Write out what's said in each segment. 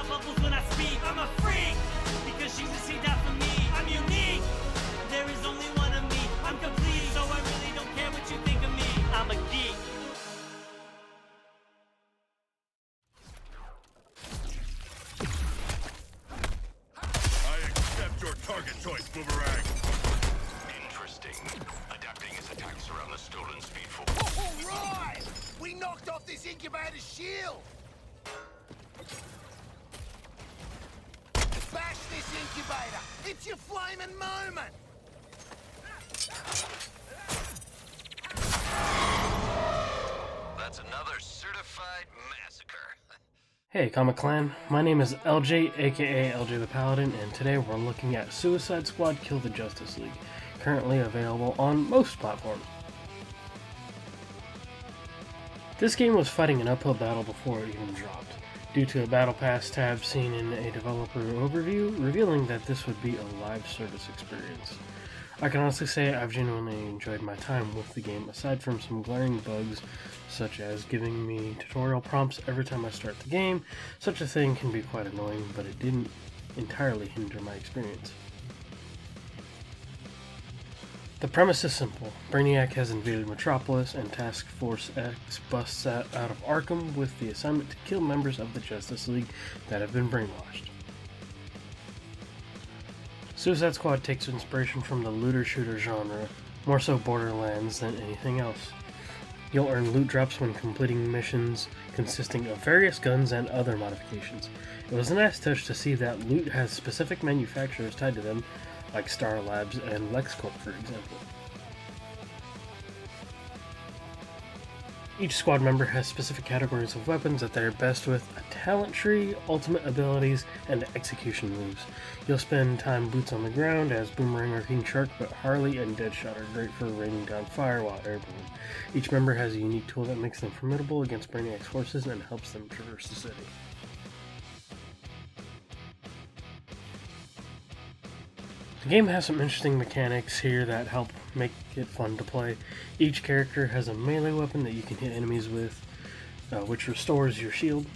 bubbles when I speak. I'm a freak, because she received that from me. I'm unique, there is only one of me. I'm complete, so I really don't care what you think of me. I'm a geek. I accept your target choice, Boomerang. Interesting. Adapting his attacks around the stolen speed force. All right! We knocked off this incubator's shield! Bash this incubator! It's your flaming moment! That's another certified massacre. Hey Comic Clan, my name is LJ, aka LJ the Paladin, and today we're looking at Suicide Squad Kill the Justice League, currently available on most platforms. This game was fighting an uphill battle before it even dropped, due to a Battle Pass tab seen in a developer overview revealing that this would be a live service experience. I can honestly say I've genuinely enjoyed my time with the game, aside from some glaring bugs such as giving me tutorial prompts every time I start the game. Such a thing can be quite annoying, but it didn't entirely hinder my experience. The premise is simple. Brainiac has invaded Metropolis, and Task Force X busts out of Arkham with the assignment to kill members of the Justice League that have been brainwashed. Suicide Squad takes inspiration from the looter-shooter genre, more so Borderlands than anything else. You'll earn loot drops when completing missions consisting of various guns and other modifications. It was a nice touch to see that loot has specific manufacturers tied to them, like Star Labs and LexCorp for example. Each squad member has specific categories of weapons that they're best with, a talent tree, ultimate abilities, and execution moves. You'll spend time boots on the ground as Boomerang or King Shark, but Harley and Deadshot are great for raining down fire while airborne. Each member has a unique tool that makes them formidable against Brainiac's forces and helps them traverse the city. The game has some interesting mechanics here that help make it fun to play. Each character has a melee weapon that you can hit enemies with, which restores your shield.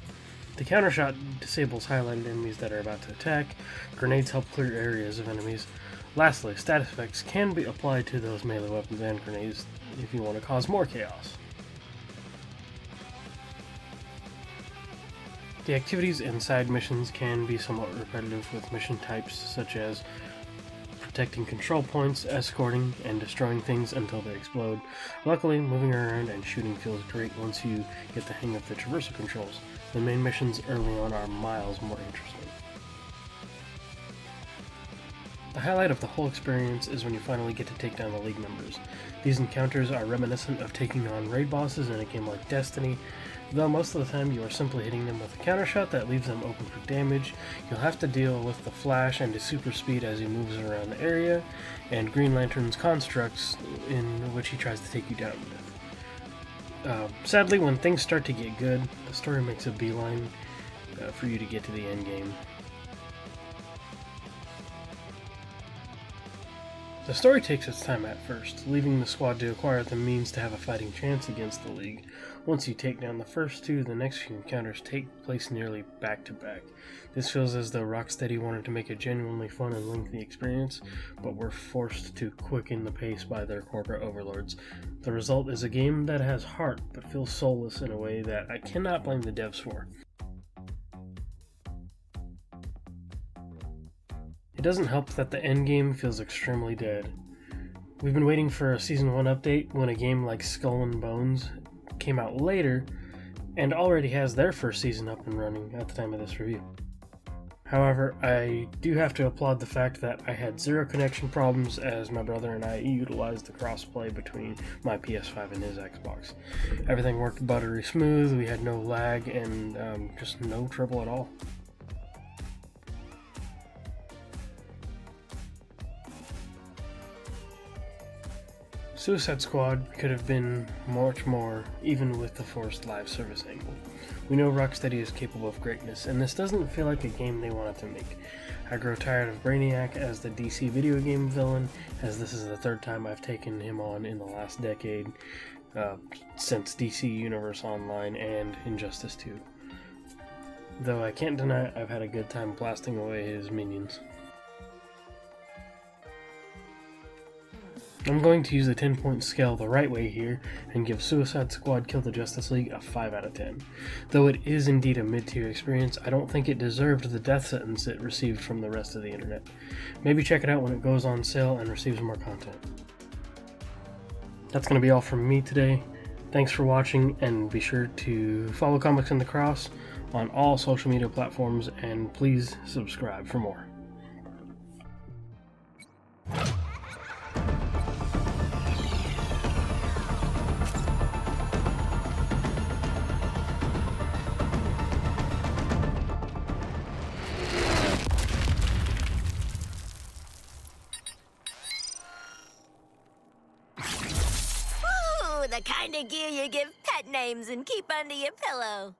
The countershot disables highlighted enemies that are about to attack. Grenades help clear areas of enemies. Lastly, status effects can be applied to those melee weapons and grenades if you want to cause more chaos. The activities and side missions can be somewhat repetitive, with mission types such as protecting control points, escorting, and destroying things until they explode. Luckily, moving around and shooting feels great once you get the hang of the traversal controls. The main missions early on are miles more interesting. The highlight of the whole experience is when you finally get to take down the League members. These encounters are reminiscent of taking on raid bosses in a game like Destiny, though most of the time you are simply hitting them with a countershot that leaves them open for damage. You'll have to deal with the Flash and his super speed as he moves around the area, and Green Lantern's constructs in which he tries to take you down with. Sadly, when things start to get good, the story makes a beeline for you to get to the end game. The story takes its time at first, leaving the squad to acquire the means to have a fighting chance against the League. Once you take down the first two, the next few encounters take place nearly back to back. This feels as though Rocksteady wanted to make a genuinely fun and lengthy experience, but were forced to quicken the pace by their corporate overlords. The result is a game that has heart, but feels soulless in a way that I cannot blame the devs for. It doesn't help that the endgame feels extremely dead. We've been waiting for a Season 1 update when a game like Skull and Bones came out later and already has their first season up and running at the time of this review. However, I do have to applaud the fact that I had zero connection problems as my brother and I utilized the crossplay between my PS5 and his Xbox. Everything worked buttery smooth, we had no lag, and just no trouble at all. Suicide Squad could have been much more, even with the forced live service angle. We know Rocksteady is capable of greatness, and this doesn't feel like a game they wanted to make. I grow tired of Brainiac as the DC video game villain, as this is the third time I've taken him on in the last decade, since DC Universe Online and Injustice 2. though I can't deny I've had a good time blasting away his minions. I'm going to use the 10-point scale the right way here and give Suicide Squad Kill the Justice League a 5 out of 10. Though it is indeed a mid-tier experience, I don't think it deserved the death sentence it received from the rest of the internet. Maybe check it out when it goes on sale and receives more content. That's going to be all from me today. Thanks for watching, and be sure to follow Comics in the Cross on all social media platforms, and please subscribe for more. The kind of gear you give pet names and keep under your pillow.